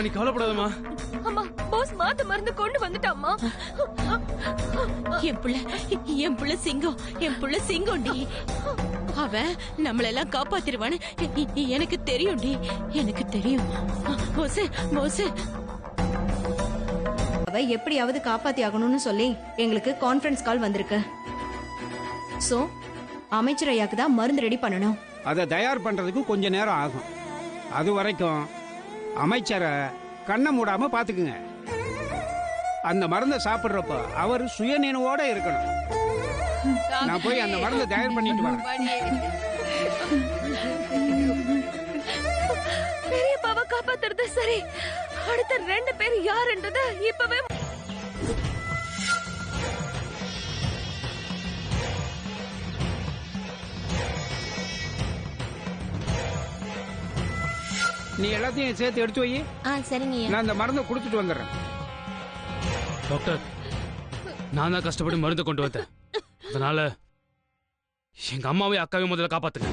நீ கவலைப்படாதம்மா. அம்மா பாஸ் மாத்த மருந்து கொண்டு வந்துட்டாம்மா. என் புள்ள சிங்கம், என் புள்ள சிங்கம்டி. அவன் நம்மளெல்லாம் காப்பாத்திருவான்னு எனக்கு தெரியும்டி, எனக்கு தெரியும். அவ எப்படியாவது காப்பாத்தி ஆகணும்னு சொல்லி எங்களுக்கு கான்ஃபரன்ஸ் கால் வந்திருக்கு. சோ அமைச்சர் ஐயாக்கு தான் மருந்து ரெடி பண்ணணும். அதை தயார் பண்றதுக்கு கொஞ்ச நேரம் ஆகும். அது வரைக்கும் அமைச்சரை கண்ணை மூடாம பாத்துக்குங்க. அந்த மருந்தை சாப்பிடுறப்ப அவர் சுயநினைவோட இருக்கணும். நான் போய் அந்த மருந்தை தயார் பண்ணிட்டு வரேன். பெரியப்பாவை காப்பாத்துறது சரி, அடுத்த 2 பேர் யாருன்றத இப்பவே நீ எல்லாத்தையும் சேர்த்து எடுத்து வை. சரிங்க. நான் அந்த மருந்தை கொடுத்துட்டு வந்துடுறேன். டாக்டர், நான் தான் கஷ்டப்பட்டு மருந்து கொண்டு வந்தேன். அதனால எங்க அம்மாவையும் அக்காவையும் முதல்ல காப்பாத்துங்க.